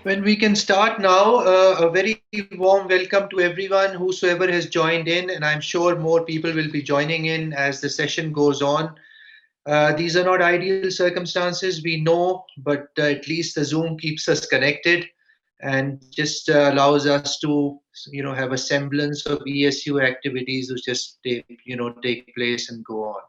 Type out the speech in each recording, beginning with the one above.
When we can start now, a very warm welcome to everyone, whosoever has joined in, and I'm sure more people will be joining in as the session goes on. These are not ideal circumstances, we know, but at least the Zoom keeps us connected and just allows us to, have a semblance of ESU activities which just take place and go on.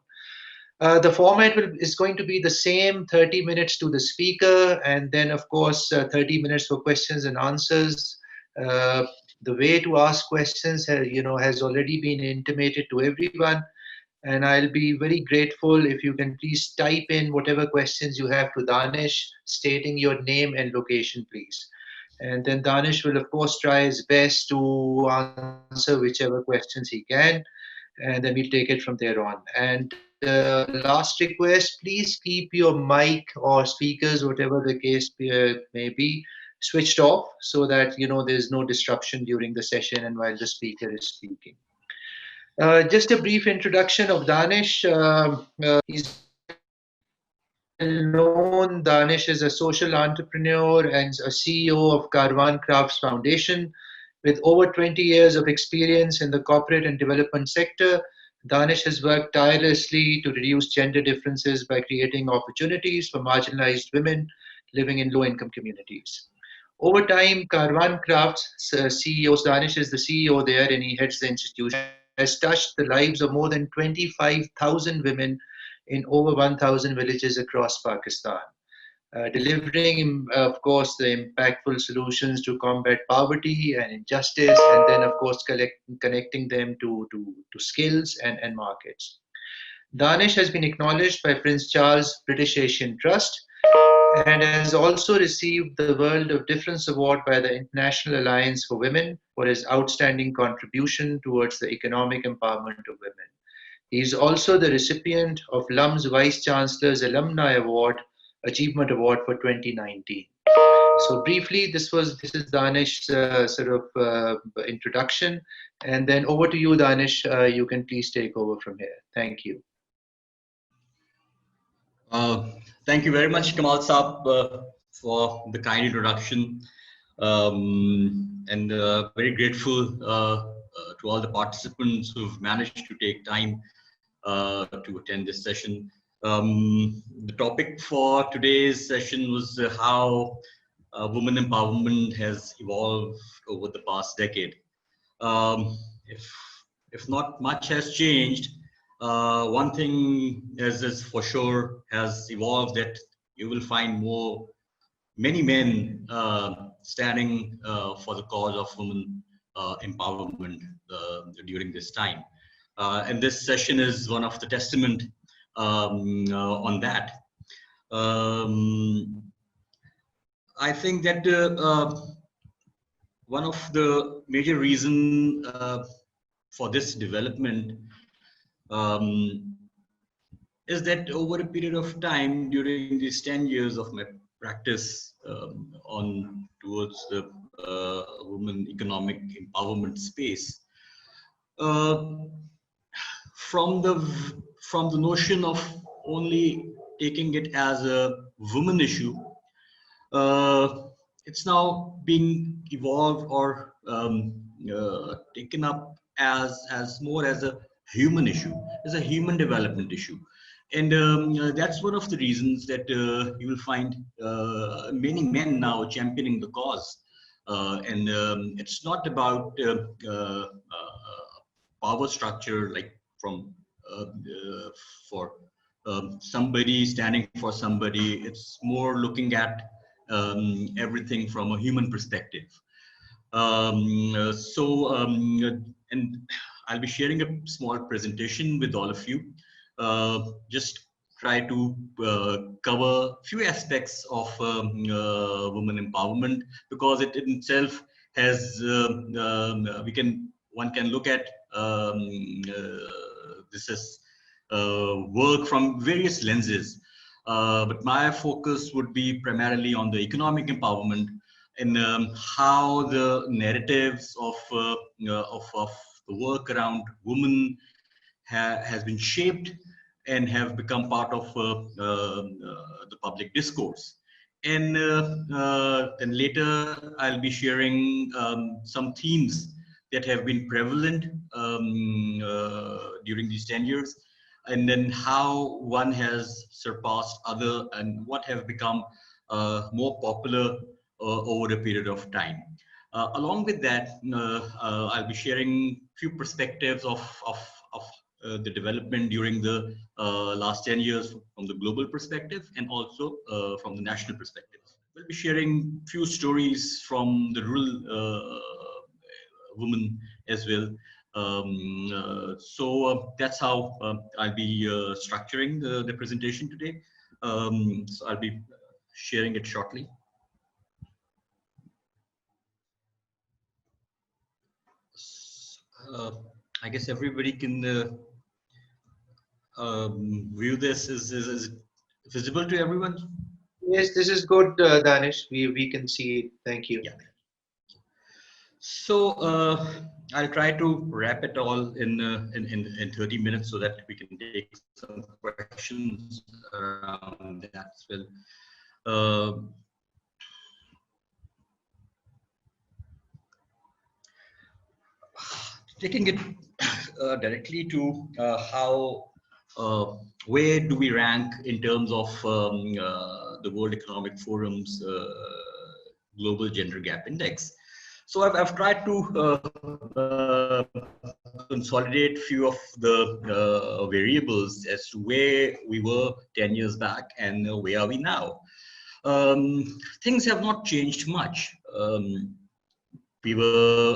The format is going to be the same: 30 minutes to the speaker, and then, of course, 30 minutes for questions and answers. Uh, the way to ask questions has already been intimated to everyone, and I'll be very grateful if you can please type in whatever questions you have to Danish, stating your name and location, please. And then Danish will, of course, try his best to answer whichever questions he can, and then we'll take it from there on. And last request, please keep your mic or speakers, whatever the case may be, switched off so that there's no disruption during the session and while the speaker is speaking. Just a brief introduction of Danish. He's well known. Danish is a social entrepreneur and a CEO of Kaarvan Crafts Foundation with over 20 years of experience in the corporate and development sector. Danish has worked tirelessly to reduce gender differences by creating opportunities for marginalized women living in low income communities. Over time, Kaarvan Crafts Danish is the CEO there and he heads the institution, has touched the lives of more than 25,000 women in over 1,000 villages across Pakistan, delivering, of course, the impactful solutions to combat poverty and injustice, and then, of course, connecting them to skills and markets. Danish has been acknowledged by Prince Charles British Asian Trust and has also received the World of Difference Award by the International Alliance for Women for his outstanding contribution towards the economic empowerment of women. He is also the recipient of LUM's Vice Chancellor's Alumni Award, Achievement Award for 2019. So briefly, this is Danish's introduction, and then over to you, Danish. You can please take over from here. Thank you. Uh, Thank you very much, Kamal Saab, for the kind introduction. And very grateful to all the participants who've managed to take time to attend this session. The topic for today's session was how women empowerment has evolved over the past decade. Um, if, if not much has changed, one thing is for sure has evolved, that you will find many men standing for the cause of women empowerment during this time. And this session is one of the testament on that. I think that one of the major reasons for this development is that over a period of time during these 10 years of my practice on towards the women economic empowerment space, uh, from the notion of only taking it as a woman issue, it's now being evolved or taken up as more as a human issue, as a human development issue. And that's one of the reasons that you will find many men now championing the cause. And it's not about power structure, like from for somebody standing for somebody. It's more looking at everything from a human perspective. And I'll be sharing a small presentation with all of you. Just try to cover a few aspects of women empowerment, because it in itself has one can look at this as work from various lenses. But my focus would be primarily on the economic empowerment and how the narratives of the work around women has been shaped and have become part of the public discourse. And then later I'll be sharing some themes that have been prevalent during these 10 years, and then how one has surpassed other and what have become more popular over a period of time. Along with that, I'll be sharing few perspectives of the development during the last 10 years from the global perspective and also from the national perspective. We'll be sharing few stories from the rural women as well. That's how I'll be structuring the presentation today. So I'll be sharing it shortly. I guess everybody can view this. Is it visible to everyone? Yes, this is good, Danish. We can see it. Thank you. Yeah. So I'll try to wrap it all in 30 minutes so that we can take some questions around that as well. Taking it directly to how where do we rank in terms of the World Economic Forum's Global Gender Gap Index. So I've tried to consolidate few of the variables as to where we were 10 years back and where are we now. Things have not changed much. We were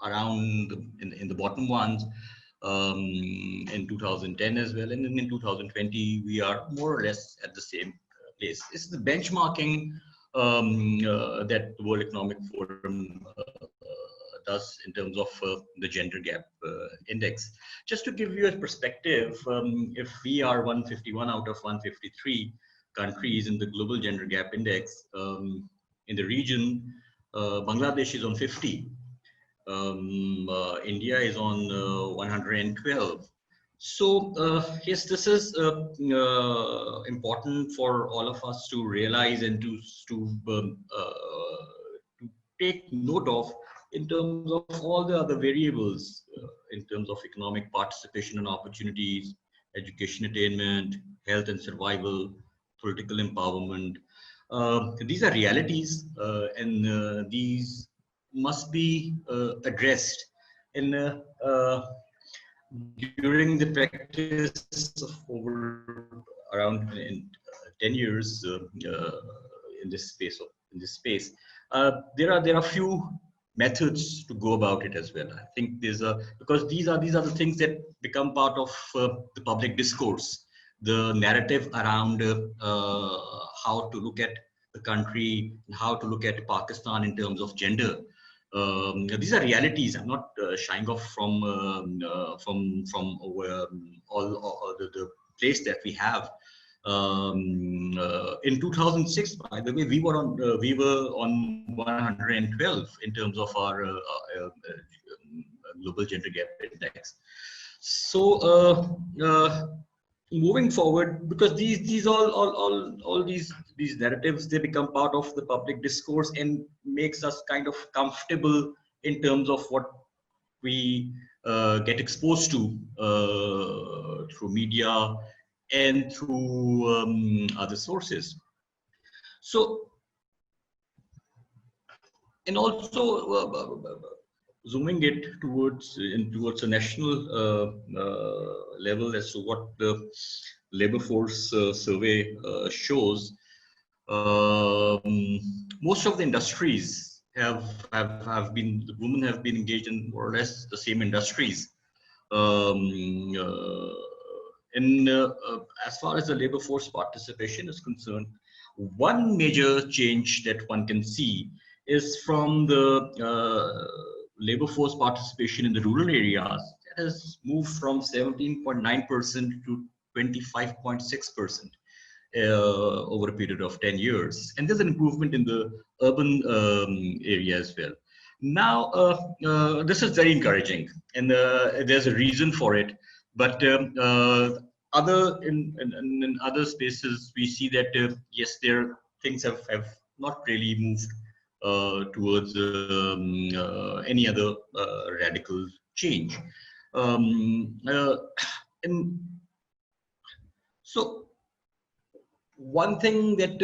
around in the bottom ones in 2010 as well, and then in 2020 we are more or less at the same place. It's the benchmarking that the World Economic Forum does in terms of the gender gap index. Just to give you a perspective, if we are 151 out of 153 countries in the global gender gap index, in the region, Bangladesh is on 50. India is on 112. So yes, this is important for all of us to realize and to take note of in terms of all the other variables in terms of economic participation and opportunities, education attainment, health and survival, political empowerment. These are realities, and these must be addressed in during the practice of over around 10 years in this space. There are few methods to go about it as well. I think there's a, because these are the things that become part of the public discourse, the narrative around how to look at the country and how to look at Pakistan in terms of gender. These are realities. I'm not shying off from all the place that we have. In 2006, by the way, we were on 112 in terms of our global gender gap index. So moving forward, because these all these narratives, they become part of the public discourse and makes us kind of comfortable in terms of what we get exposed to through media and through other sources. So, and also zooming it towards a national level as to what the labor force survey shows. Most of the industries have been, the women have been engaged in more or less the same industries. As far as the labor force participation is concerned, one major change that one can see is from the labor force participation in the rural areas that has moved from 17.9% to 25.6% over a period of 10 years. And there's an improvement in the urban area as well. Now, this is very encouraging, and there's a reason for it. But in other spaces, we see that yes, things have not really moved towards any other radical change. And so one thing that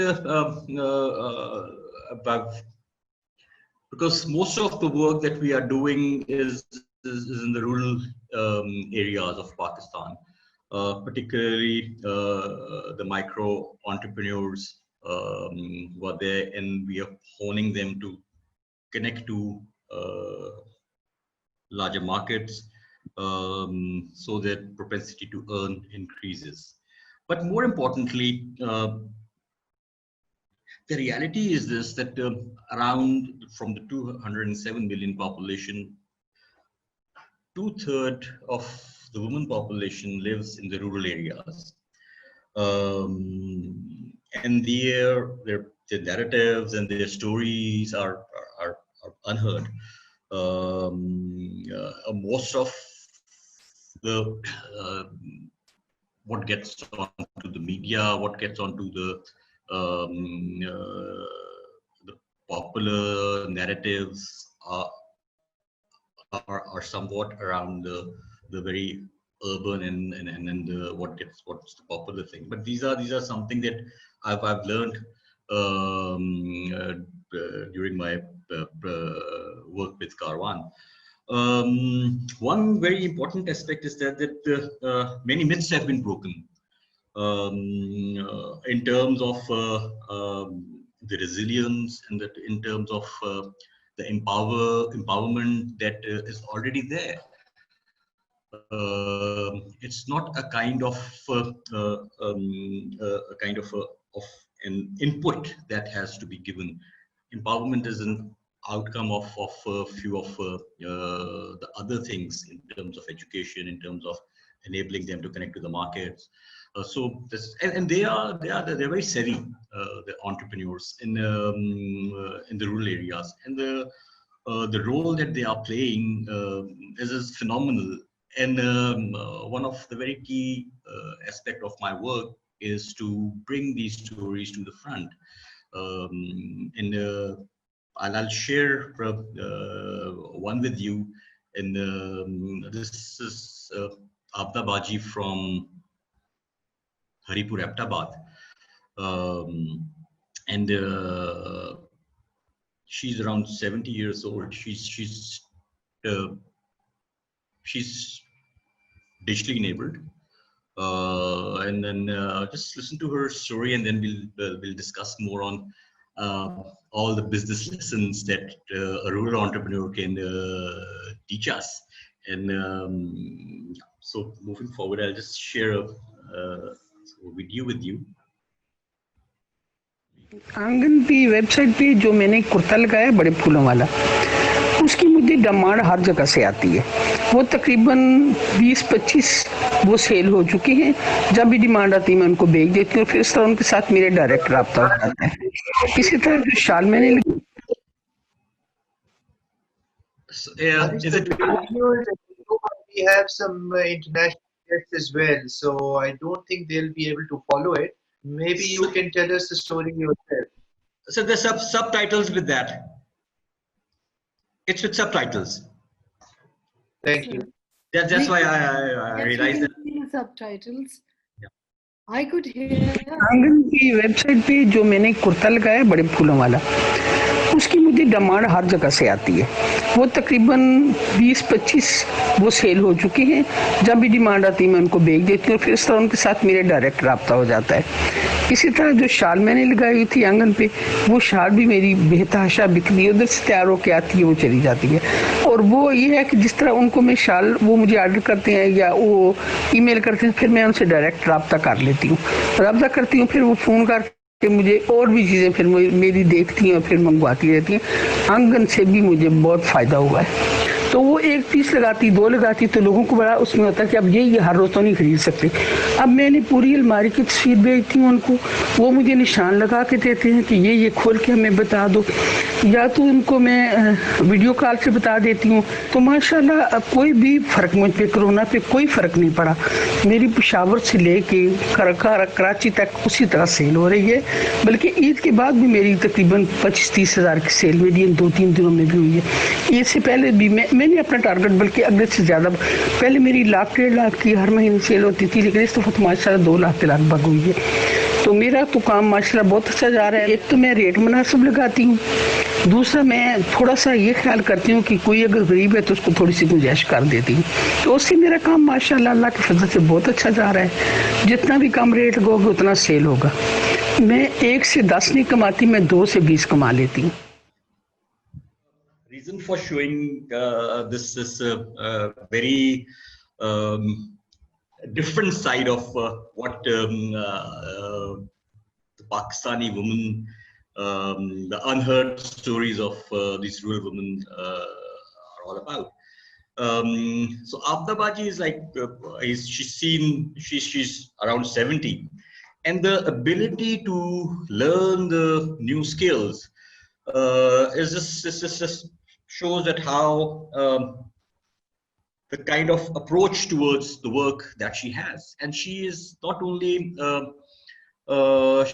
because most of the work that we are doing is in the rural areas of Pakistan, particularly the micro entrepreneurs who are there, and we are honing them to connect to larger markets, so that propensity to earn increases. But more importantly, the reality is this, that around from the 207 million population, 2/3 of the women population lives in the rural areas. And their narratives and their stories are unheard. Most of the what gets onto the media, what gets onto the popular narratives are somewhat around the very urban and what's the popular thing. But these are something that I've learned during my work with Kaarvan. One very important aspect is that many myths have been broken in terms of the resilience, and that in terms of the empowerment that is already there. It's not a kind of an input that has to be given. Empowerment is an outcome of a few of the other things, in terms of education, in terms of enabling them to connect to the markets. So this, and they're very savvy, the entrepreneurs in the rural areas, and the role that they are playing is phenomenal. And one of the very key aspect of my work is to bring these stories to the front. And I'll share one with you. And this is Abda Baji from Haripur, Ahmedabad, and she's around 70 years old. She's digitally enabled, and then just listen to her story, and then we'll discuss more on all the business lessons that a rural entrepreneur can teach us. And so moving forward, I'll just share a video with you. आंगन की website पे जो मैंने कुर्ता लगाया है बड़े फूलों वाला, उसकी मुझे डिमांड हर जगह से आती है। वो तकरीबन 20-25 वो सेल हो चुके हैं। जब भी डिमांड आती है मैं उनको भेज देती हूँ, फिर इस तरह उनके साथ मेरे डायरेक्ट राब्ता हो जाता है। इसी तरह जो शाल मैंने we have some international guests as well, so I don't think they'll be able to follow it. Maybe you can tell us the story yourself. So there's subtitles with that. It's with subtitles. Thank you. That's why I realized that. Subtitles. Yeah. I could hear. आंगन की website पे जो मैंने कुर्ता लगाया है बड़े फूलों वाला, उसकी मुझे डिमांड हर जगह से आती है। वो तकरीबन 20-25 वो सेल हो चुके हैं। जब भी डिमांड आती है मैं उनको भेज देती हूँ, फिर इस तरह उनके साथ मेरे डायरेक्ट राब्ता हो जाता है। इसी तरह जो शाल मैंने लगाई हुई थी आंगन पे, वो शाल भी मेरी बेतहाशा बिकती है, उधर से तैयार होके आती है, वो चली जाती है। और वो ये है कि जिस तरह उनको मैं शाल वो मुझे ऑर्डर करते हैं या वो ईमेल करते हैं, फिर मैं उनसे डायरेक्ट राब्ता कर लेती हूँ, राब्ता करती हूँ, फिर वो फ़ोन करके मुझे और भी चीज़ें फिर मेरी देखती हैं और फिर मंगवाती रहती हैं। आंगन से भी मुझे बहुत फ़ायदा हुआ है। तो वो एक पीस लगाती, 2 लगाती, तो लोगों को बड़ा उसमें होता कि अब ये हर रोज़ तो नहीं खरीद सकते। अब मैंने पूरी अलमारी की तस्वीर भेजती हूँ उनको, वो मुझे निशान लगा के देते हैं कि ये खोल के हमें बता दो। या तो उनको मैं वीडियो कॉल से बता देती हूँ, तो माशाल्लाह कोई भी फ़र्क मुझ पे कोरोना पे कोई फ़र्क नहीं पड़ा। मेरी पेशावर से लेके कराची तक उसी तरह सेल हो रही है, बल्कि ईद के बाद भी मेरी तकरीबन 25-30 हज़ार की सेल मेरी इन 2-3 दिनों में भी हुई है। ईद से पहले भी मैंने अपना टारगेट बल्कि अगले से ज़्यादा, पहले मेरी 1-1.5 लाख की हर महीने सेल होती थी, लेकिन इस दफ़ा तो माशाल्लाह 2 लाख के लगभग हुई है। तो मेरा तो काम माशाल्लाह बहुत अच्छा जा रहा है। एक तो मैं रेट मुनासिब लगाती हूँ, दूसरा मैं थोड़ा सा ये ख्याल करती हूँ कि कोई अगर गरीब है तो उसको थोड़ी सी गुंजाइश कर देती हूँ, तो उससे मेरा काम माशाल्लाह अल्लाह के फजल से बहुत अच्छा जा रहा है। जितना भी कम रेट लगोगे उतना सेल होगा। मैं 1 से 10 नहीं कमाती, मैं 2 से 20 कमा लेती हूँ। Reason for showing this very different side of what the Pakistani women, the unheard stories of these rural women are all about. So Abdabaji is like she's around 70, and the ability to learn the new skills is just shows that how the kind of approach towards the work that she has, and she is not only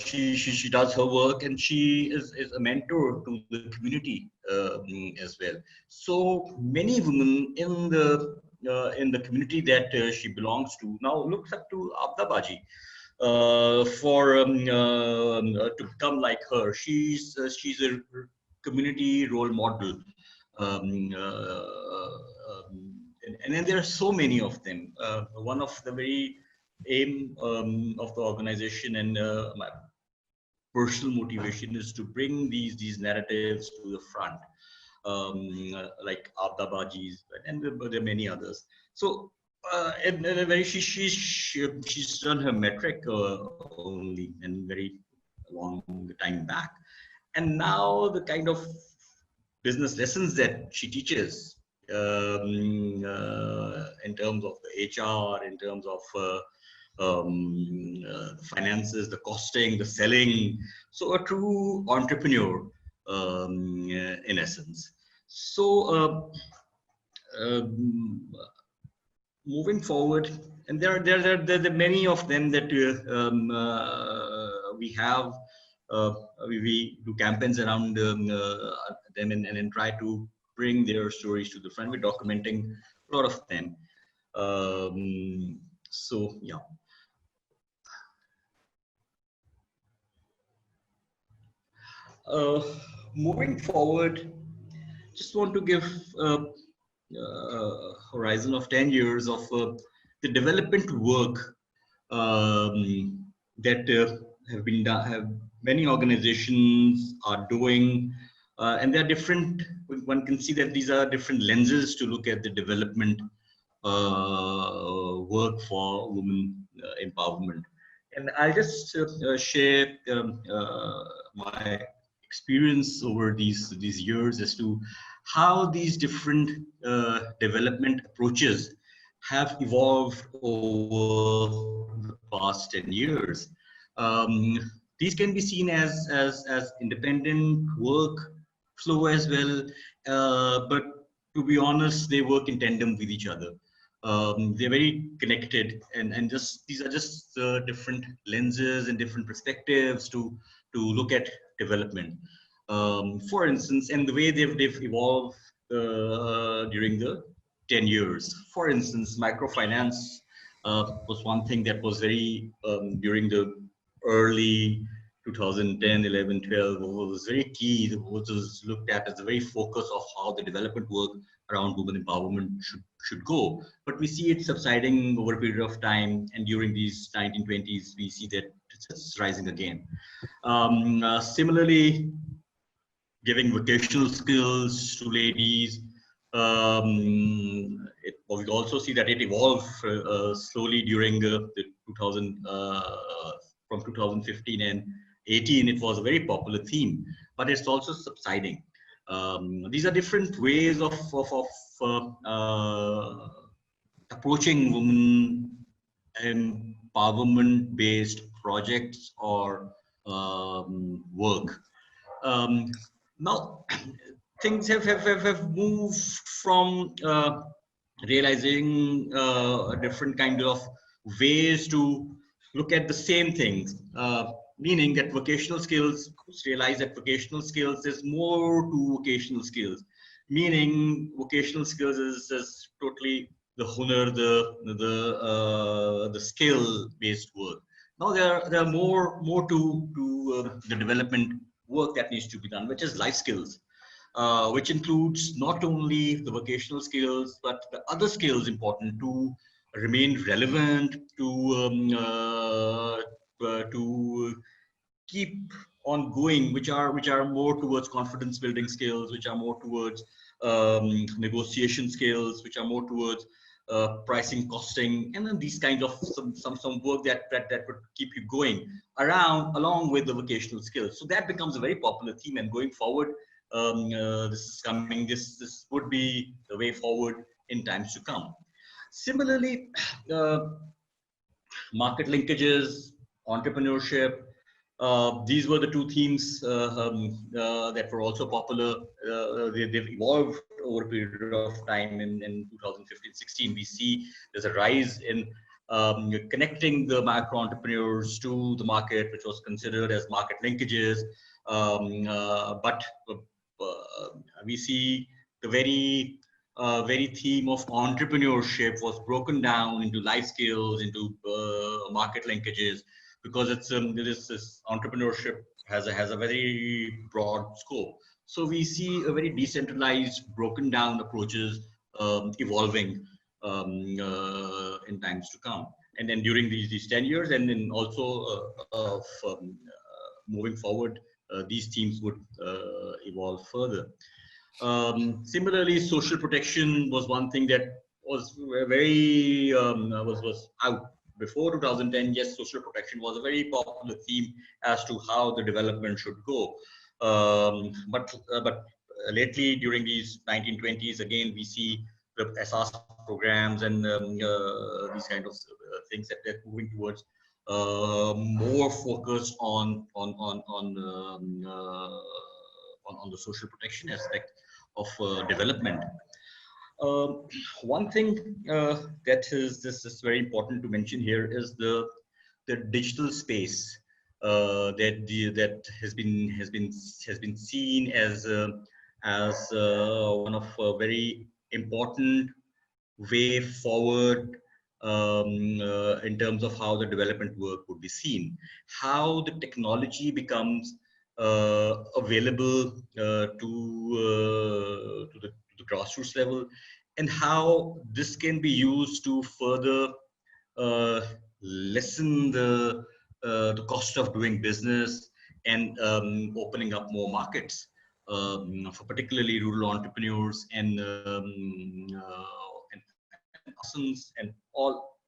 she does her work, and she is a mentor to the community as well. So many women in the community that she belongs to now looks up to Abdabaji to become like her. She's a community role model, and then there are so many of them. One of the very aim of the organization and my personal motivation is to bring these narratives to the front, like Abdabaji's, and there are many others. So and very she's done her metric only and very long time back, and now the kind of business lessons that she teaches in terms of the HR, in terms of finances, the costing, the selling. So a true entrepreneur in essence. So moving forward, and there are many of them that we have. We do campaigns around them and try to bring their stories to the front. We're documenting a lot of them. So yeah. Moving forward, just want to give horizon of 10 years of the development work that have been done, have many organizations are doing, and there are different, one can see that these are different lenses to look at the development work for women empowerment. And I'll just share my experience over these years as to how these different development approaches have evolved over the past 10 years. These can be seen as independent work flow as well, but to be honest, they work in tandem with each other. They're very connected, and just these are just different lenses and different perspectives to look at development. For instance, and the way they've evolved during the 10 years. For instance, microfinance was one thing that was very during the early 2010, 11, 12 was very key. It was looked at as a very focus of how the development work around women empowerment should go. But we see it subsiding over a period of time, and during these 1920s, we see that it's rising again. Similarly, giving vocational skills to ladies. We also see that it evolved slowly during the 2000, from 2015 and 18. It was a very popular theme, but it's also subsiding. These are different ways of approaching women empowerment-based projects or work. Now, things have moved from realizing different kind of ways to look at the same things, meaning that vocational skills, realize that vocational skills is more to vocational skills, meaning vocational skills is totally the hunar, the skill based work. Now there are more to the development work that needs to be done, which is life skills, which includes not only the vocational skills, but the other skills important to remain relevant, to keep on going, which are more towards confidence building skills, which are more towards negotiation skills, which are more towards pricing, costing, and then these kinds of some work that would keep you going around along with the vocational skills. So that becomes a very popular theme, and going forward, this is coming. This would be the way forward in times to come. Similarly, market linkages, entrepreneurship. These were the two themes that were also popular. They've evolved over a period of time. In 2015-16, we see there's a rise in connecting the micro entrepreneurs to the market, which was considered as market linkages. But we see the very theme of entrepreneurship was broken down into life skills, into market linkages, because this entrepreneurship has a very broad scope. So we see a very decentralized, broken down approaches evolving in times to come. And then during these 10 years, and then also moving forward, these themes would evolve further. Similarly, social protection was one thing that was very was out before 2010. Yes, social protection was a very popular theme as to how the development should go. But lately, during these 1920s, again we see the SAS programs and these kind of things that they're moving towards more focus on the social protection aspect of development. One thing that is very important to mention here is the digital space that has been seen as one of a very important way forward in terms of how the development work would be seen, how the technology becomes available to the grassroots level, and how this can be used to further lessen the cost of doing business and opening up more markets for particularly rural entrepreneurs and persons and all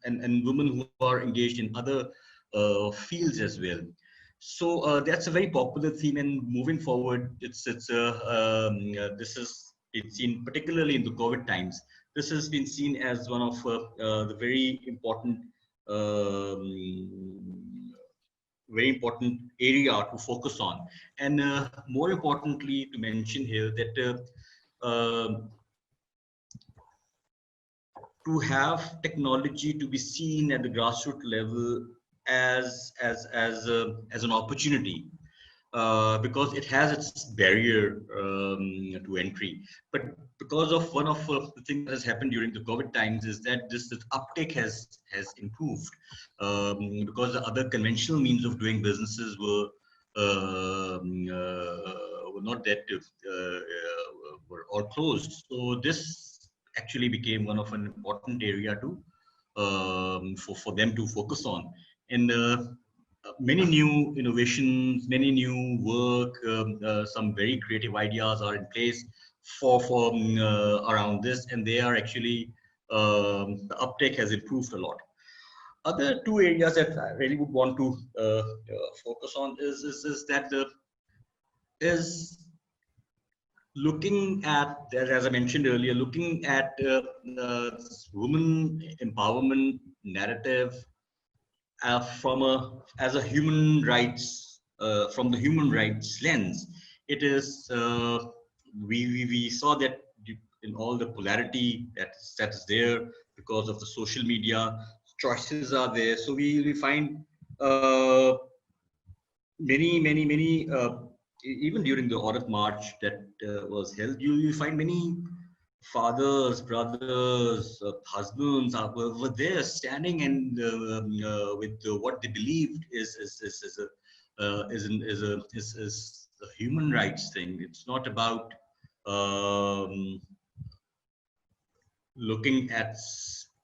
and women who are engaged in other fields as well. So that's a very popular theme, and moving forward, this has been seen particularly in the COVID times. This has been seen as one of the very important area to focus on, and more importantly to mention here that to have technology to be seen at the grassroots level as an opportunity, because it has its barrier to entry. But because of one of the things that has happened during the COVID times is that this uptake has improved, because the other conventional means of doing businesses were not that were all closed. So this actually became one of an important area to for them to focus on. And many new innovations, many new work, some very creative ideas are in place for around this, and they are actually the uptake has improved a lot. Other two areas that I really would want to focus on is that is looking at, as I mentioned earlier, looking at women empowerment narrative as a human rights, from the human rights lens, It is we saw that in all the polarity that's there because of the social media, choices are there. So we find many even during the Aurat March that was held, you find many fathers, brothers, husbands were there standing and with what they believed is a human rights thing. It's not about um, looking at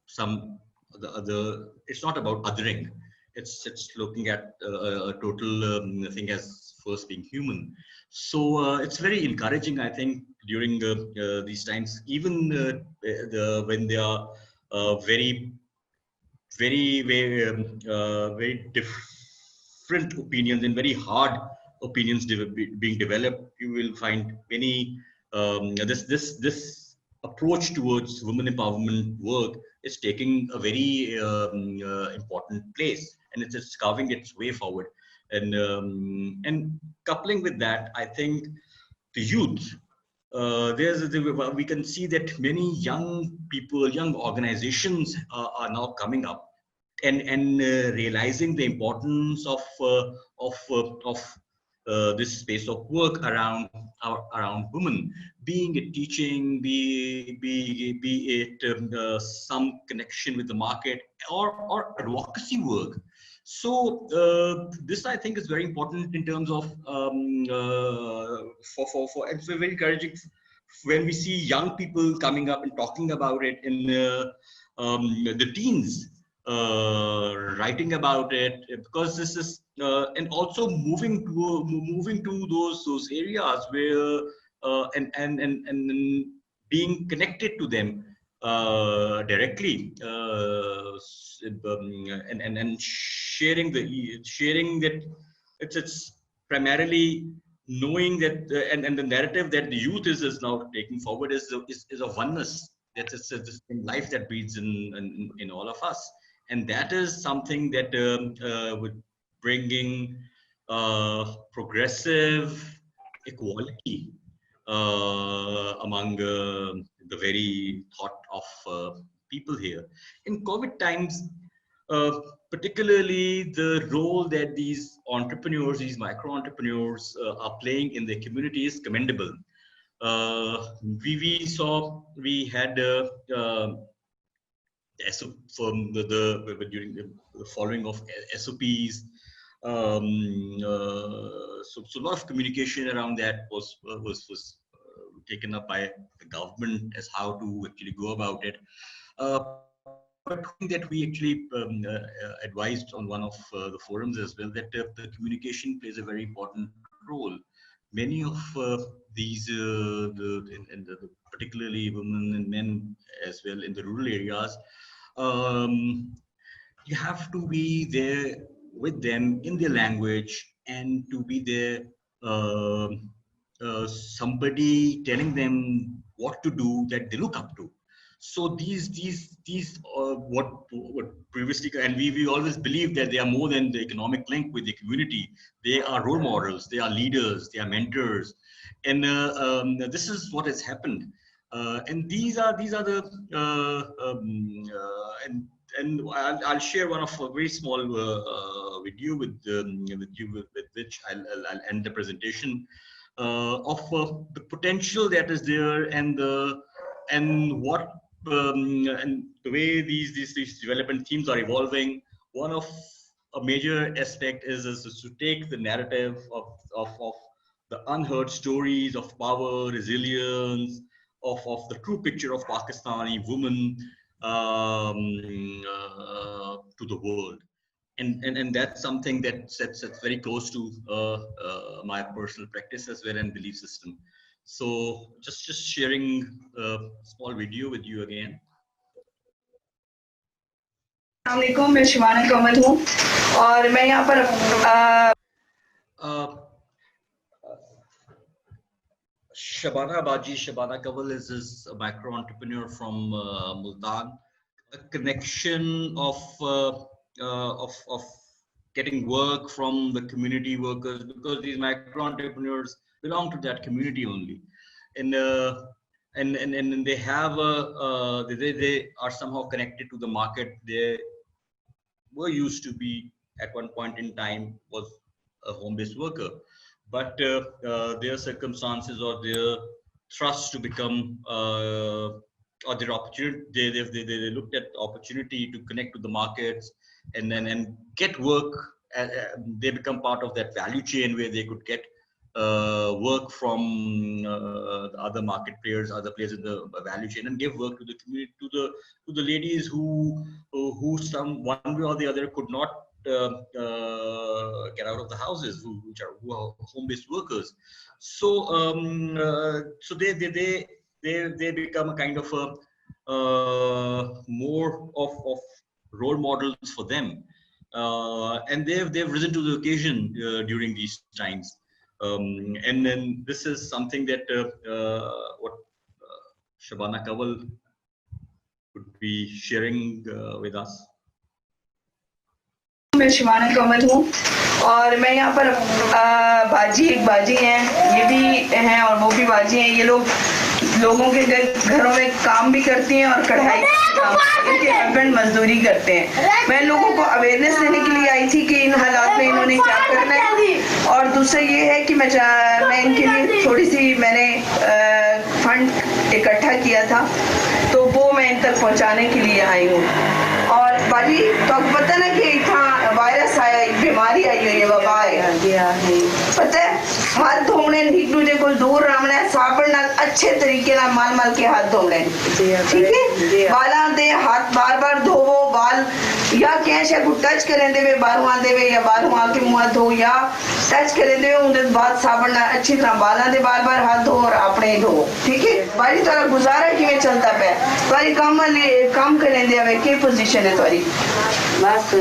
some the other. It's not about othering. It's looking at a total thing as first being human. So it's very encouraging, I think, during these times, even when they are very very different opinions and very hard opinions being developed. You will find many this approach towards women empowerment work is taking a very important place, and it's carving its way forward. And coupling with that, I think the youth. We can see that many young people, young organizations are now coming up and realizing the importance of this space of work around women, being it teaching, be it some connection with the market or advocacy work. So this, I think, is very important in terms of for it's very encouraging when we see young people coming up and talking about it in the teens writing about it, because this is and also moving to those areas where and being connected to them directly and sharing that it's primarily knowing that and the narrative that the youth is now taking forward is a oneness, that it's a life that breathes in all of us, and that is something that would bringing progressive equality among the very thought of people here. In COVID times, uh, particularly the role that these entrepreneurs, these micro entrepreneurs are playing in the community is commendable. We saw we had from during the following of SOPs. So a lot of communication around that taken up by the government as how to actually go about it. But one thing that we actually advised on one of the forums as well, that the communication plays a very important role. Many of these, particularly women and men as well in the rural areas, um, you have to be there with them in their language and to be there somebody telling them what to do that they look up to. So these what previously, and we always believe that they are more than the economic link with the community. They are role models, they are leaders, they are mentors, and this is what has happened. And these are the and I'll share one of a very small video with you with which I'll end the presentation of the potential that is there and what and the way these development themes are evolving. One of a major aspect is to take the narrative of the unheard stories of power, resilience, of the true picture of Pakistani women to the world. And that's something that's very close to my personal practice as well and belief system. So just sharing a small video with you again. अस्सलामुअलैकुम, मैं शिवाना कंवल हूँ और मैं यहाँ पर Shabana Kanwal is a micro entrepreneur from Multan. A connection of getting work from the community workers, because these micro entrepreneurs belong to that community only, and they have they are somehow connected to the market. They were used to be at one point in time was a home-based worker, but their circumstances or their thrust to become or their opportunity, they looked at opportunity to connect to the markets and get work. They become part of that value chain where they could get work from the other market players, other players in the value chain, and give work to the community, to the ladies who some one way or the other could not get out of the houses, who are home-based workers. So so they become a kind of a more of role models for them, and they've risen to the occasion during these times. And then this is something that what Shabana Kawal would be sharing with us. मैं शिवाना कमल हूँ और मैं यहाँ पर एक बाजी हैं, ये भी हैं और वो भी बाजी हैं। ये लोग लोगों के घरों में काम भी करती हैं और कढ़ाई इनके हस्बैंड मजदूरी करते हैं। मैं लोगों को अवेयरनेस देने के लिए आई थी कि इन हालात में इन्होंने क्या करना है, और दूसरा ये है कि मैं इनके लिए थोड़ी सी मैंने फंड इकट्ठा किया था, तो वो मैं इन तक पहुँचाने के लिए आई हूँ। और बाजी तो आपको पता ना कि इतना वायरस आया, बीमारी आई हुई है, वबा है, पता है। हाथ धोने एक दूसरे को दूर रखना है, साबुन नाल अच्छे तरीके नाल मल के हाथ धोने, ठीक है। बाला दे हाथ बार बार धोवो, बाल या कैसे को टच करें देवे बाहरों आ देवे या बाहरों आके मुंह धो या टच करें देवे, उनके बाद साबुन नाल अच्छी तरह बाला दे बार बार हाथ धो और अपने धो, ठीक है। बारी तोरा गुजारा किवें चलता पे, बारी काम करें देवे के पोजीशन है तोरी? बस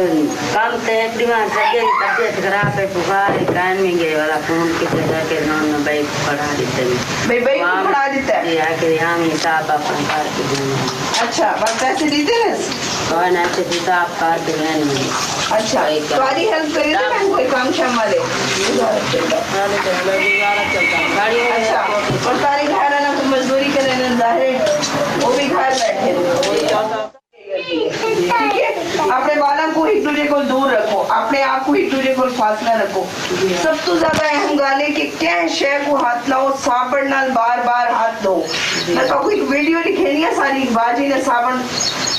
काम ते दिमाग से तबीयत खराब है, बुखार है, कान में गए वाला फोन के जगह के नॉन भाई पढ़ा देते हैं, भाई पढ़ा देता है ये आके हम हिसाब अपन कर के। अच्छा, बस पैसे देते हैं और ना से हिसाब कर के नहीं। अच्छा, तुम्हारी हेल्प करे तो मैं कोई काम शाम वाले चलता गाड़ी। अच्छा, और सारे घर ना मजदूरी करे ना जाहिर, वो भी घर बैठे, ठीक है। अपने बालों को एक दूसरे को दूर रखो, अपने आप को एक दूसरे को फासला रखो। सब तो ज्यादा अहम गल है कि क्या शय को हाथ लाओ, साबुन नाल बार बार हाथ धो। मैं तो एक वीडियो लिखेनी है सारी, बाजी ने साबुन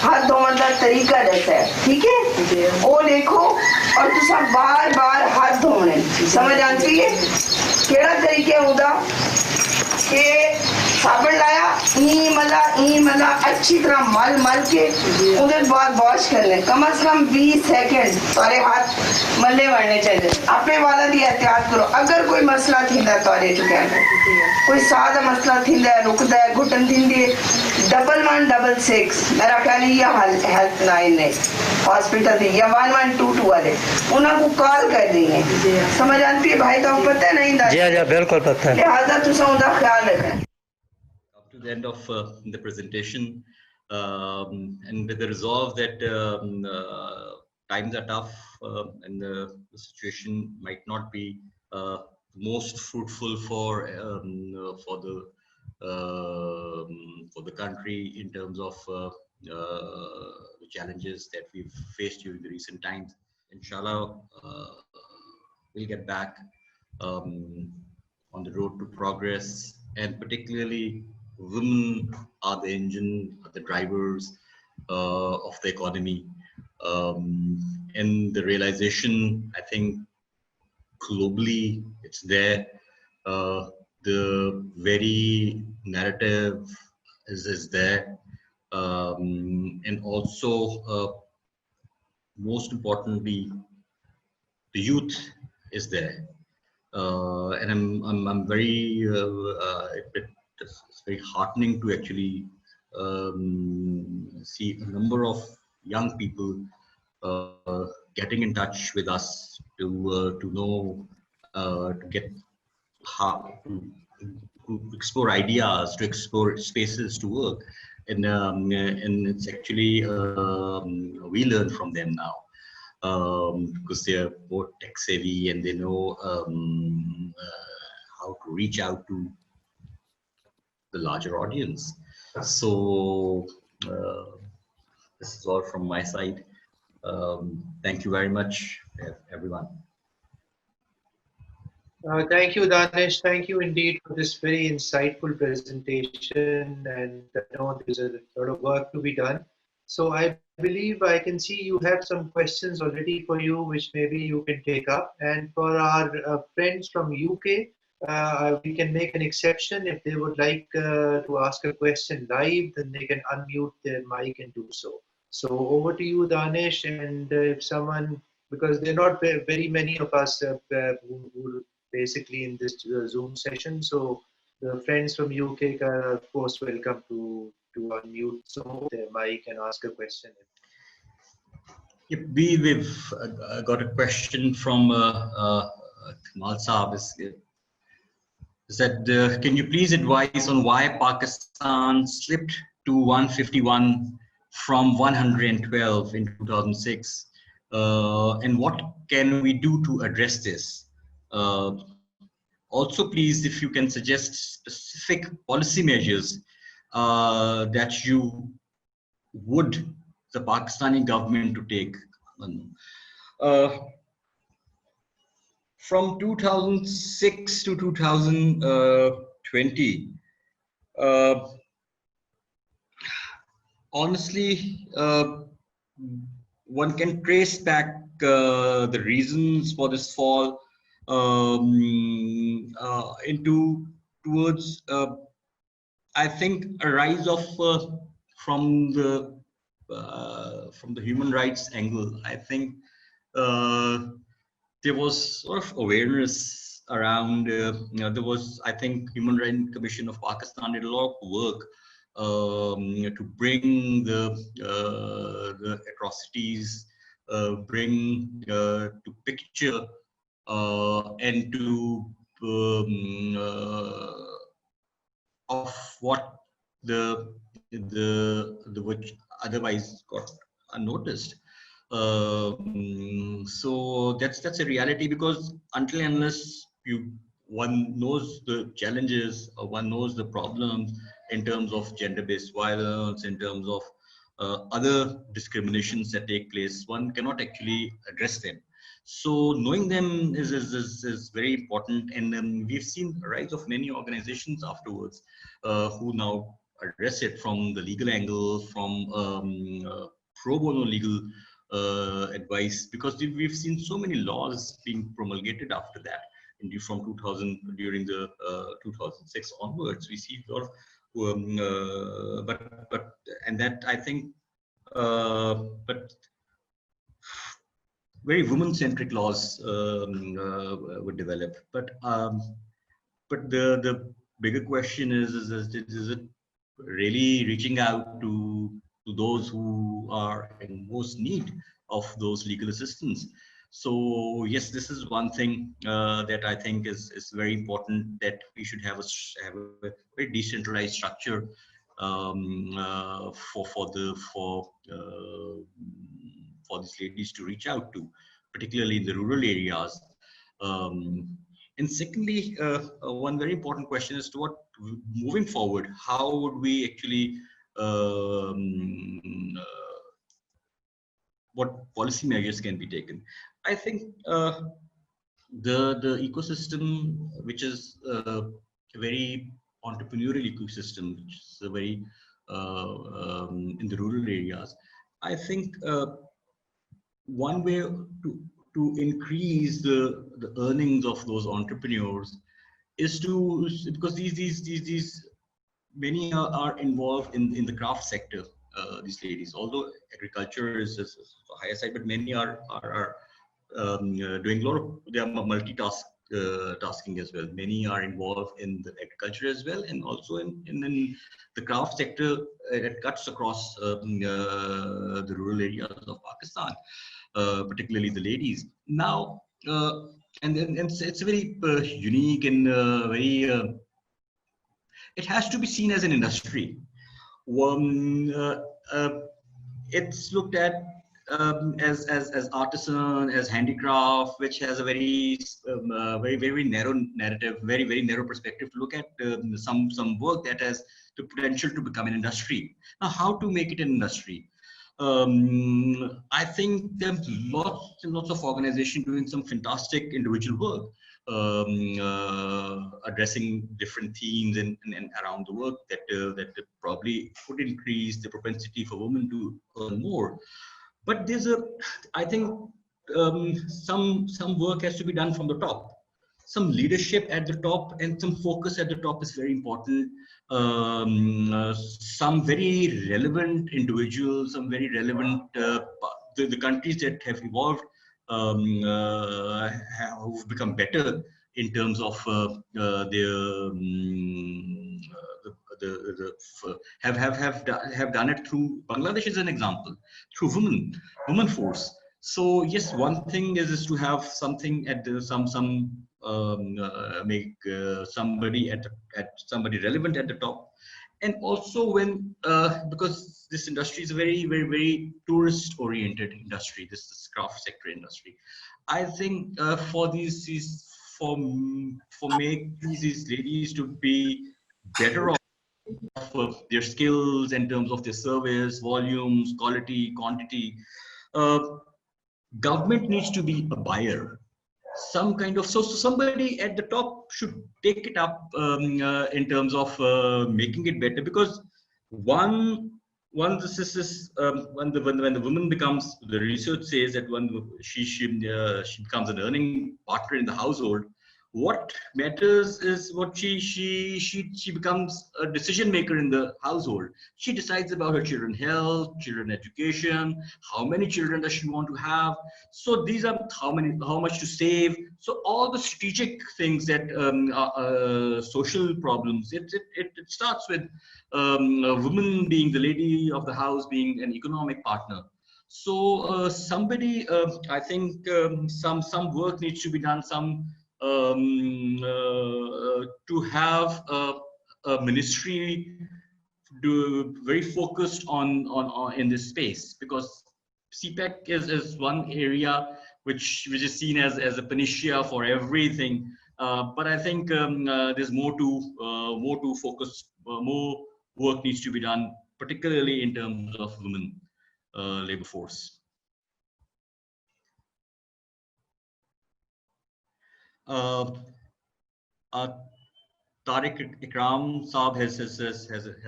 हाथ धोने का तरीका दसा है, ठीक है, वो देखो और तुसा बार बार हाथ धोने। समझ आती है केड़ा तरीका होगा कि साबुन लाया, ई मला अच्छी तरह मल के उधर बाद वॉश कर ले, कम से कम 20 सेकंड सारे हाथ मल्ले वरने चाहिए। अपने वाला दी एहतियात करो। अगर कोई मसला थींदा तोरे चुके कोई सादा मसला थींदा है, रुकदा है, घुटन थींदी है, 1166 मेरा ख्याल है ये हेल्प लाइन है हॉस्पिटल दी, या 1122 वाले उन्हें को कॉल कर देंगे। समझ आती है भाई? तो पता है नहीं? जी बिल्कुल पता है। लिहाजा तुम उनका ख्याल रखें। To the end of the presentation, and with the resolve that times are tough and the situation might not be most fruitful for the country in terms of the challenges that we've faced during the recent times. Inshallah, we'll get back on the road to progress, and particularly women are the engine, are the drivers of the economy, and the realization, I think, globally, it's there. The very narrative is there, and also, most importantly, the youth is there, and I'm very it's very heartening to actually see a number of young people getting in touch with us to know, to get how to explore ideas, to explore spaces to work, and it's actually we learn from them now, because they're more tech savvy and they know how to reach out to the larger audience. So this is all from my side. Thank you very much, everyone. Thank you, Danish. Thank you indeed for this very insightful presentation. And I know there's a lot of work to be done. So I believe I can see you have some questions already for you, which maybe you can take up. And for our friends from UK, we can make an exception. If they would like to ask a question live, then they can unmute their mic and do so. So over to you, Danish. And if someone, because there are not very many of us who basically in this Zoom session. So the friends from UK are of course welcome to unmute their mic and ask a question. Yep, we've got a question from Kamal Saab. Said, can you please advise on why Pakistan slipped to 151 from 112 in 2006? And what can we do to address this? Also, please, if you can suggest specific policy measures that you would the Pakistani government to take. From 2006 to 2020, honestly, one can trace back the reasons for this fall towards I think a rise of from the human rights angle. I think there was sort of awareness around. There was, I think, Human Rights Commission of Pakistan did a lot of work to bring the atrocities, bring to picture and to of what the which otherwise got unnoticed. So that's a reality, because until and unless one knows the challenges, or one knows the problems in terms of gender-based violence, in terms of other discriminations that take place, one cannot actually address them. So knowing them is very important, and we've seen a rise of many organizations afterwards who now address it from the legal angle, from pro bono legal advice, because we've seen so many laws being promulgated after that. From 2000, during the 2006 onwards, we see a lot of, and that I think, but very woman-centric laws were developed. But the bigger question is it really reaching out to those who are in most need of those legal assistance? So yes, this is one thing that I think is very important, that we should have a very decentralized structure for these ladies to reach out to, particularly in the rural areas. And secondly, one very important question is to moving forward, how would we actually what policy measures can be taken? I think the ecosystem, which is a very entrepreneurial ecosystem, which is a very in the rural areas, I think one way to increase the earnings of those entrepreneurs is because these many are involved in the craft sector. These ladies, although agriculture is the higher side, but many are doing a lot of, they are multitasking as well. Many are involved in the agriculture as well, and also in the craft sector. It cuts across the rural areas of Pakistan, particularly the ladies. Now, and it's a very unique and very. It has to be seen as an industry. It's looked at as artisan, as handicraft, which has a very narrow narrative, very narrow perspective to look at some work that has the potential to become an industry. Now, how to make it an industry? I think there's lots and lots of organizations doing some fantastic individual work, addressing different themes and around the work that probably would increase the propensity for women to earn more. But I think some work has to be done from the top. Some leadership at the top and some focus at the top is very important. Some very relevant individuals, some very relevant the countries that have evolved, have become better in terms of their have done it through Bangladesh as an example, through women force. So yes, one thing is to have something at the make somebody at somebody relevant at the top, and also when because this industry is a very tourist oriented industry, this craft sector industry. I think for make these ladies to be better off their skills in terms of their service, volumes, quality, quantity. Government needs to be a buyer. Some kind of so somebody at the top should take it up in terms of making it better, because one this is when the woman becomes, the research says that when she becomes an earning partner in the household, what matters is what she becomes a decision maker in the household. She decides about her children health, children education, how many children does she want to have. So these are how much to save. So all the strategic things that social problems, it starts with a woman being the lady of the house, being an economic partner. So somebody, I think some work needs to be done, to have a ministry very focused on in this space, because CPEC is one area which is seen as a panacea for everything, but I think there's more to focus, more work needs to be done, particularly in terms of women labor force. Tariq Ikram Saab has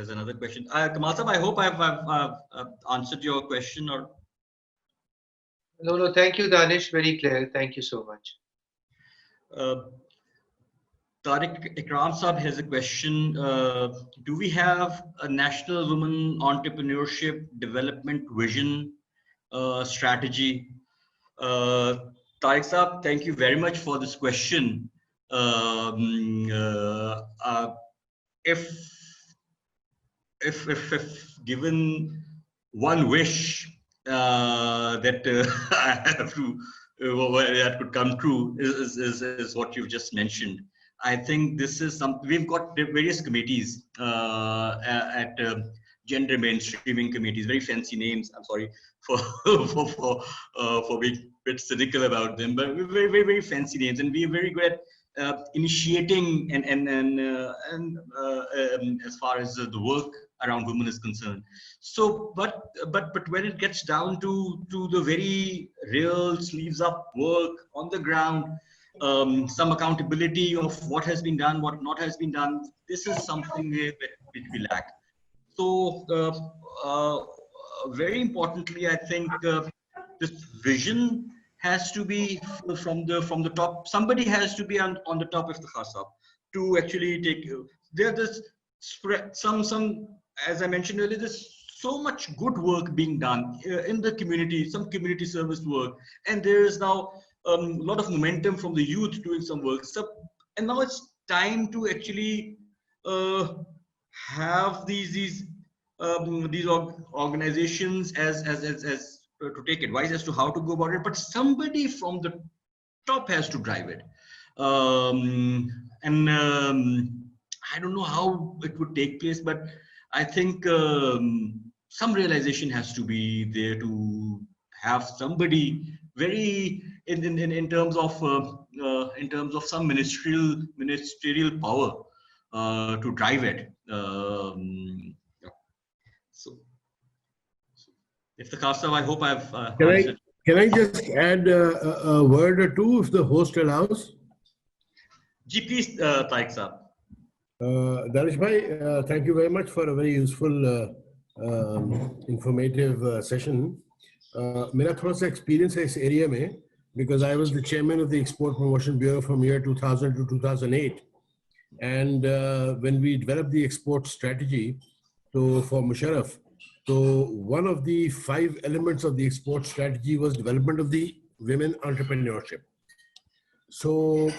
another question. Kamal Saab, I hope I've answered your question. Or no, thank you, Danish. Very clear. Thank you so much. Tariq Ikram Saab has a question. Do we have a national women entrepreneurship development vision strategy? Tariq Saab, thank you very much for this question. If given one wish that I have to that could come true is what you've just mentioned. I think this is something we've got various committees at gender mainstreaming committees, very fancy names. I'm sorry for being a bit cynical about them, but very fancy names, and we're very good at initiating and as far as the work around women is concerned. So, but when it gets down to the very real sleeves up work on the ground, some accountability of what has been done, what not has been done, this is something which we lack. So very importantly, I think this vision has to be from the top. Somebody has to be on the top of the khasa to actually take. There's some, as I mentioned earlier, there's so much good work being done in the community, some community service work, and there is now a lot of momentum from the youth doing some work. So, and now it's time to actually have these organizations as to take advice as to how to go about it, but somebody from the top has to drive it. I don't know how it would take place, but I think some realization has to be there to have somebody very in terms of some ministerial power to drive it. So, if the Khassab, I hope I've answered. Can I just add a word or two if the host allows? Ji, please, Tariq Saab. Danish bhai, thank you very much for a very useful, informative session. मेरा थोड़ा सा experience है इस area में, because I was the chairman of the Export Promotion Bureau from year 2000 to 2008, and when we developed the export strategy for Musharraf, so one of the 5 elements of the export strategy was development of the women entrepreneurship. So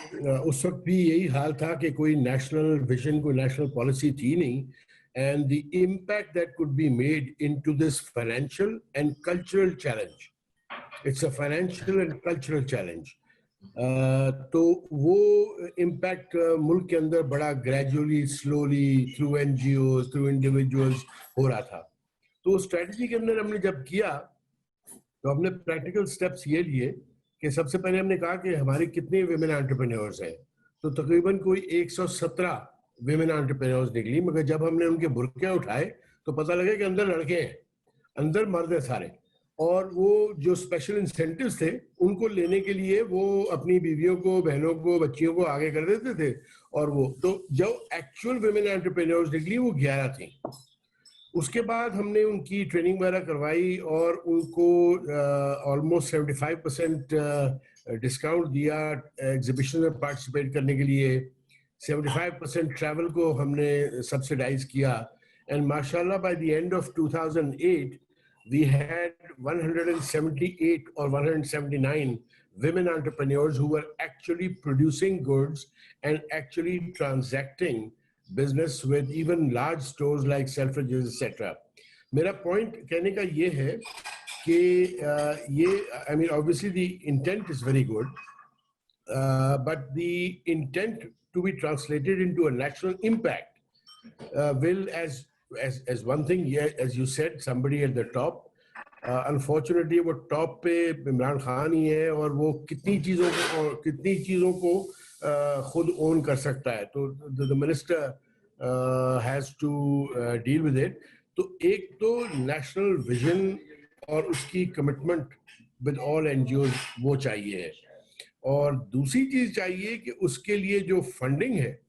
उस वक्त भी यही हाल था कि कोई national vision, कोई national policy थी नहीं, and the impact that could be made into this financial and cultural challenge. It's a financial and cultural challenge. तो वो impact मुल्क के अंदर बड़ा gradually, slowly, through NGOs, through individuals हो रहा था. तो strategy के अंदर हमने जब किया, तो हमने practical steps ये लिए कि सबसे पहले हमने कहा कि हमारे कितने women entrepreneurs हैं. तो तकरीबन कोई 117 women entrepreneurs निकली, मगर जब हमने उनके बुरके उठाए तो पता लगा कि अंदर लड़के हैं, अंदर मर्द हैं सारे, और वो जो स्पेशल इंसेंटिव्स थे उनको लेने के लिए वो अपनी बीवियों को, बहनों को, बच्चियों को आगे कर देते थे, और वो तो जो एक्चुअल women entrepreneurs निकली वो 11 थी. उसके बाद हमने उनकी ट्रेनिंग वगैरह करवाई और उनको ऑलमोस्ट 75% डिस्काउंट दिया एग्जीबिशन में पार्टिसिपेट करने के लिए. 75% ट्रैवल को हमने सब्सिडाइज किया, एंड माशाल्लाह by the end of 2008 we had 178 or 179 women entrepreneurs who were actually producing goods and actually transacting business with even large stores like Selfridges, etc. मेरा point कहने का ये है कि ये, I mean, obviously the intent is very good, but the intent to be translated into a national impact will, as one thing, yeah, as you said, somebody at the top. Unfortunately, वो top पे इमरान खान ही है, और वो कितनी चीज़ों को खुद own कर सकता है. तो the minister has to deal with it. तो एक तो national vision और उसकी commitment with all NGOs वो चाहिए है, और दूसरी चीज़ चाहिए कि उसके लिए जो funding है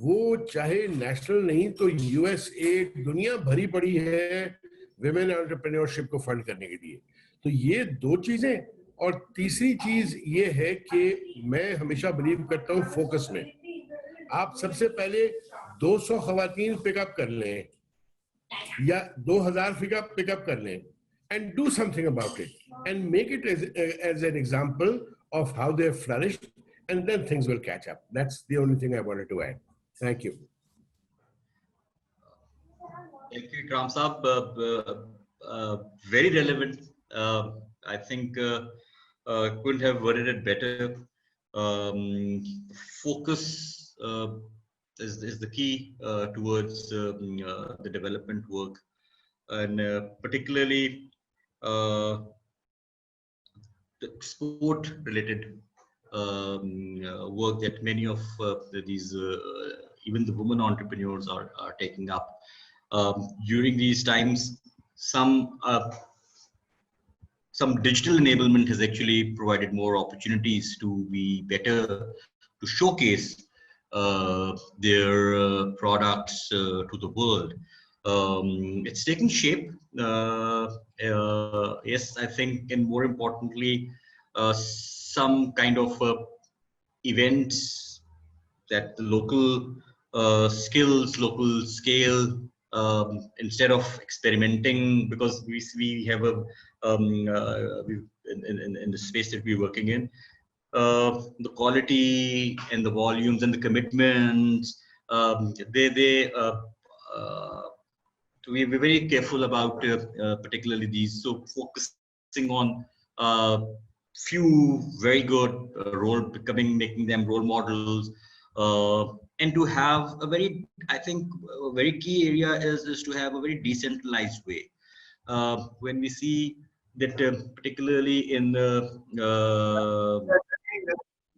वो चाहे national नहीं तो USA दुनिया भरी पड़ी है women entrepreneurship को fund करने के लिए. तो ये 2 चीज़ें, और तीसरी चीज़ ये है कि मैं हमेशा believe करता हूँ focus में. आप सबसे पहले 200 ख़वातीन पिकअप कर लें या 2000 पिकअप कर लें, and do something about it and make it as an example of how they have flourished, and then things will catch up. That's the only thing I wanted to add. Thank you. Thank you, Ram Saab. Very relevant. I think couldn't have worded it better. Focus is the key towards the development work, and particularly the export-related work that many of these even the women entrepreneurs are taking up. During these times, some digital enablement has actually provided more opportunities to be better, to showcase their products to the world. It's taking shape. Yes, I think, and more importantly, some kind of events that the local skills, local scale, instead of experimenting, because we have a in the space that we're working in, the quality and the volumes and the commitments, we're very careful about particularly these. So focusing on few very good making them role models, and to have a very, I think, a very key area is to have a very decentralized way. When we see that particularly in the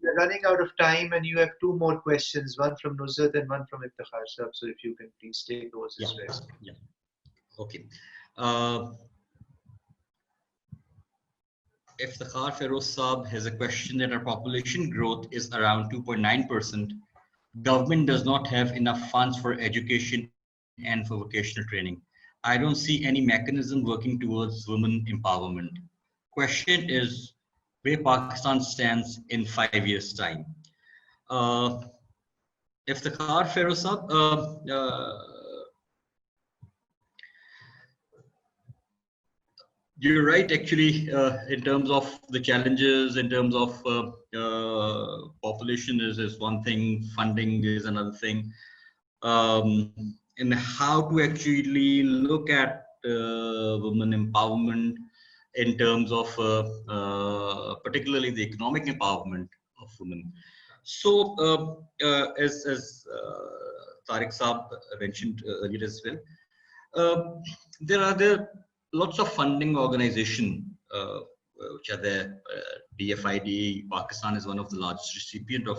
we're running out of time, and you have two more questions, one from Nuzhat and one from Iftikhar Sahab. So if you can please take those as well. Yeah. Okay. Iftikhar Feroz Saab has a question that our population growth is around 2.9%. Government does not have enough funds for education and for vocational training. I don't see any mechanism working towards women empowerment. Question is where Pakistan stands in 5 years' time. Iftikhar Feroz Saab, you're right, actually, in terms of the challenges, in terms of population is one thing, funding is another thing, and how to actually look at women empowerment in terms of particularly the economic empowerment of women. So, as Tariq Saab mentioned earlier as well, there are lots of funding organization which are there. DFID, Pakistan is one of the largest recipient of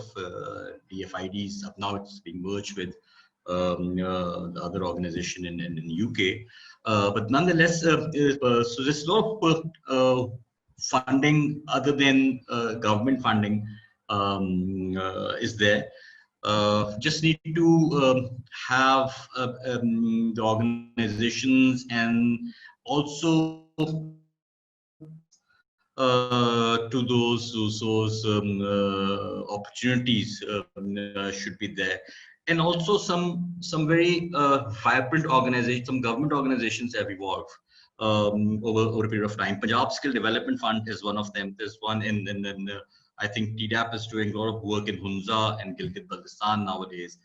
DFIDs. Up now it's being merged with the other organization in UK. But nonetheless, so there's a lot of funding other than government funding is there. Just need to have the organizations and also to those who source opportunities should be there, and also some very vibrant organizations, some government organizations have evolved over a period of time. Punjab Skill Development Fund is one of them. There's one in I think TDAP is doing a lot of work in Hunza and Gilgit-Baltistan nowadays.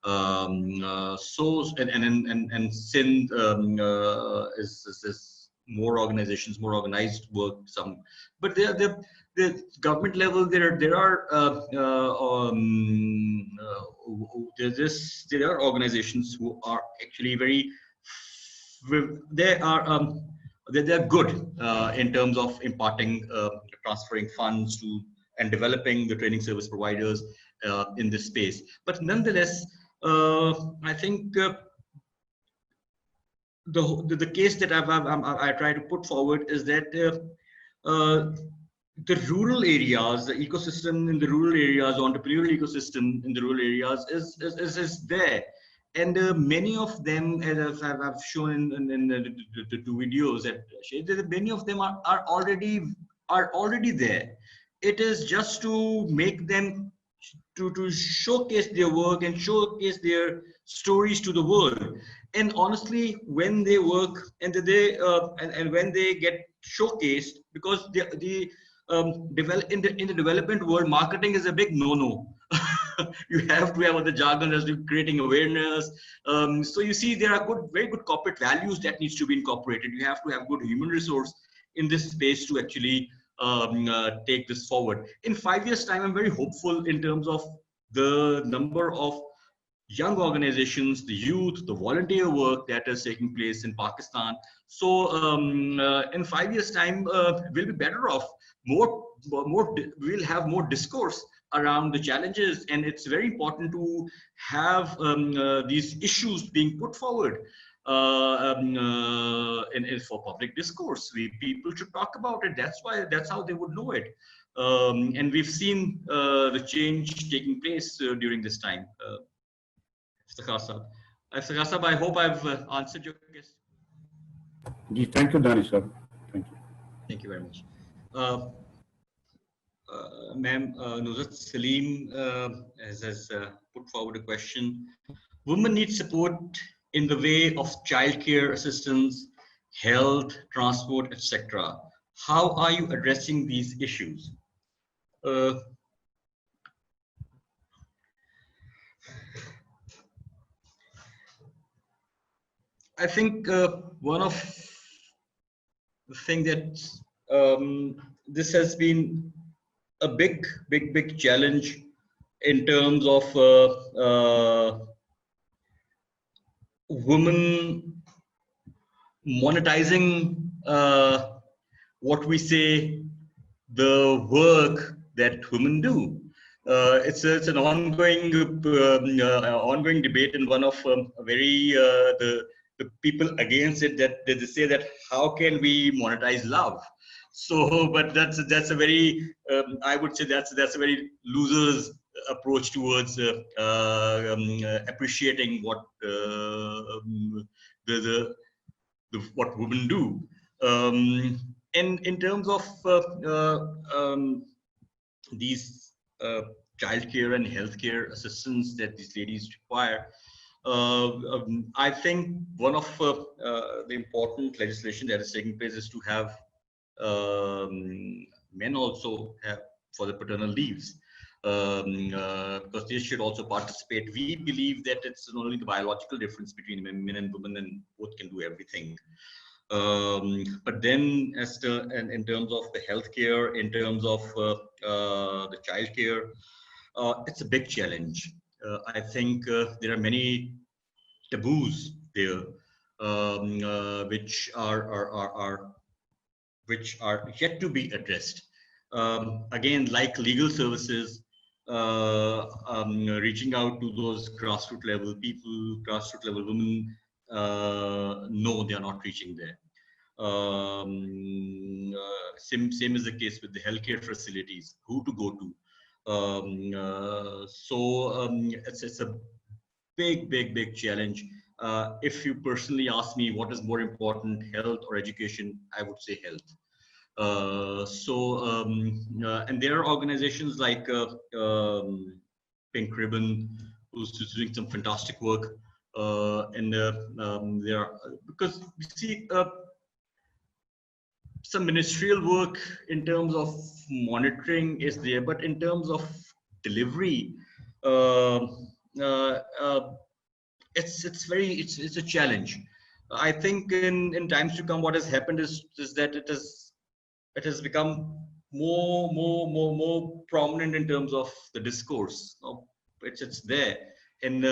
So and Sindh is more organizations, more organized work. Some, but the government level there are organizations who are actually very they're good in terms of imparting transferring funds to and developing the training service providers in this space. But nonetheless, I think the case that I try to put forward is that the rural areas, the ecosystem in the rural areas, entrepreneurial ecosystem in the rural areas is there. And many of them, as I've shown in the two videos that many of them are already there. It is just to make them to showcase their work and showcase their stories to the world. And honestly, when they work and and when they get showcased, because in the development world, marketing is a big no-no. You have to have other jargon as to creating awareness. So you see, there are very good corporate values that needs to be incorporated. You have to have good human resource in this space to actually take this forward. In 5 years' time, I'm very hopeful in terms of the number of young organizations, the youth, the volunteer work that is taking place in Pakistan. So in 5 years' time, we'll be better off. We'll have more discourse around the challenges, and it's very important to have these issues being put forward for public discourse. People should talk about it. That's how they would know it. And we've seen the change taking place during this time. Iftikhar Sahab, I hope I've answered your question. Thank you, Danish sir. Thank you. Thank you very much. Ma'am, Nuzhat Salim has put forward a question. Women need support in the way of childcare assistance, health, transport, etc. How are you addressing these issues? I think one of the thing that this has been a big challenge in terms of women monetizing what we say, the work that women do. It's an ongoing debate, and one of the people against it, that they say that how can we monetize love? So, but that's a very I would say that's a very loser's approach towards appreciating what the what women do. In terms of these childcare and healthcare assistance that these ladies require, I think one of the important legislation that is taking place is to have men also have for the paternal leaves, because they should also participate. We believe that it's not only the biological difference between men and women, and both can do everything. But then, in terms of the healthcare, in terms of the childcare, it's a big challenge. I think there are many taboos there, which are yet to be addressed. Again, like legal services, reaching out to those grassroots level people, grassroots level women, no, they are not reaching there. Same is the case with the healthcare facilities, who to go to. It's a big challenge. If you personally ask me what is more important, health or education, I would say health. And there are organizations like Pink Ribbon, who's doing some fantastic work, and there are, because you see some ministerial work in terms of monitoring is there, but in terms of delivery, it's a challenge. I think in times to come, what has happened is that it has become more prominent in terms of the discourse. It's there, and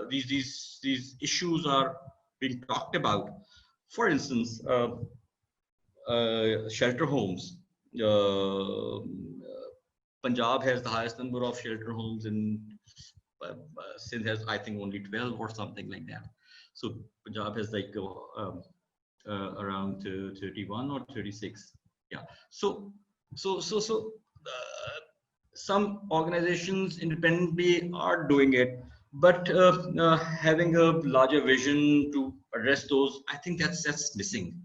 these issues are being talked about. For instance, shelter homes. Punjab has the highest number of shelter homes, and Sindh has, I think, only 12 or something like that. So Punjab has like around 31 or 36. Yeah. So some organizations independently are doing it, but having a larger vision to address those, I think that's missing.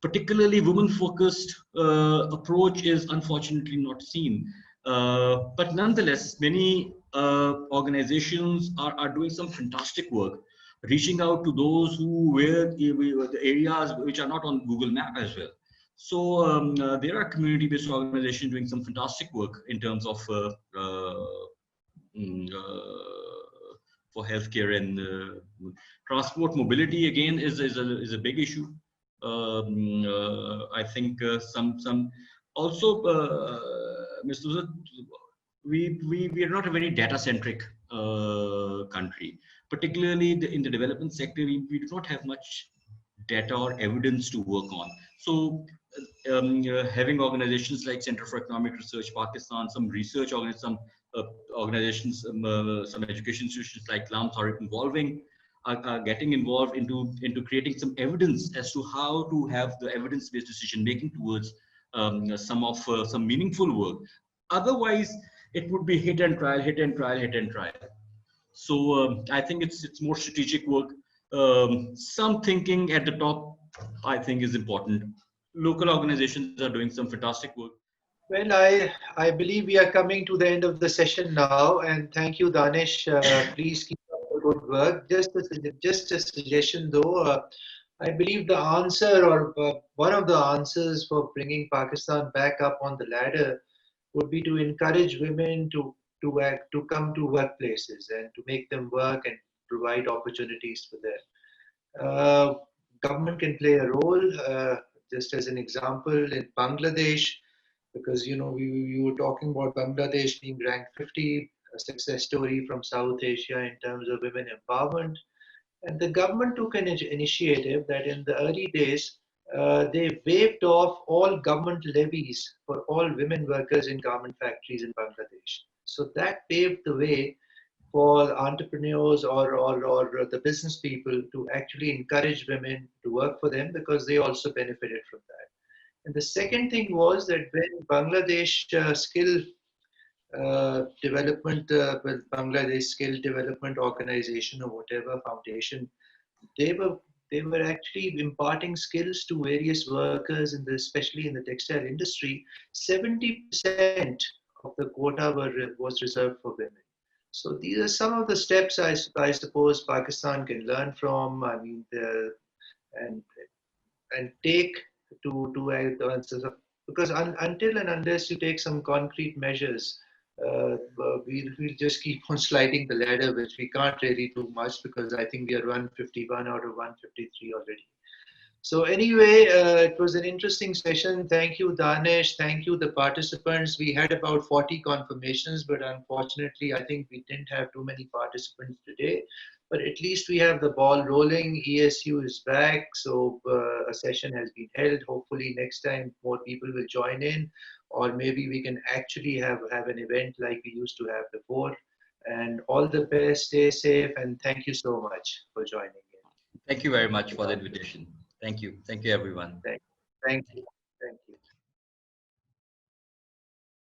Particularly women-focused approach is unfortunately not seen. But nonetheless, many organizations are doing some fantastic work, reaching out to those who were the areas which are not on Google Map as well. So there are community-based organizations doing some fantastic work in terms of for healthcare, and transport mobility. Again, is a big issue. I think some also, Mr. Uzat, we are not a very data-centric country. Particularly in the development sector, we do not have much data or evidence to work on. So having organizations like Center for Economic Research Pakistan, some research organizations, some education institutions like LAMS are getting involved into creating some evidence as to how to have the evidence-based decision making towards some meaningful work. Otherwise, it would be hit and trial. So I think it's more strategic work. Some thinking at the top, I think, is important. Local organizations are doing some fantastic work. Well, I believe we are coming to the end of the session now, and thank you, Danish. Please keep up the good work. Just a suggestion, though. I believe the answer, or one of the answers for bringing Pakistan back up on the ladder, would be to encourage women to come to workplaces and to make them work and provide opportunities for them. Government can play a role. Just as an example, in Bangladesh, because we were talking about Bangladesh being ranked 50, a success story from South Asia in terms of women empowerment. And the government took an initiative that in the early days, they waived off all government levies for all women workers in garment factories in Bangladesh. So that paved the way for entrepreneurs or the business people to actually encourage women to work for them, because they also benefited from that. And the second thing was that when Bangladesh skill development, well, Bangladesh Skill Development Organization or whatever foundation, they were they were actually imparting skills to various workers in the, especially in the textile industry. 70% of the quota was reserved for women. So these are some of the steps I suppose Pakistan can learn from. I mean, and and take because until and unless you take some concrete measures, we'll just keep on sliding the ladder, which we can't really do much, because I think we are 151 out of 153 already. So anyway, it was an interesting session. Thank you, Danish. Thank you, the participants. We had about 40 confirmations, but unfortunately, I think we didn't have too many participants today. But at least we have the ball rolling. ESU is back, so a session has been held. Hopefully next time more people will join in, or maybe we can actually have an event like we used to have before. And all the best, stay safe, and thank you so much for joining in. Thank you very much for the invitation. Thank you. Thank you, everyone. Thank you.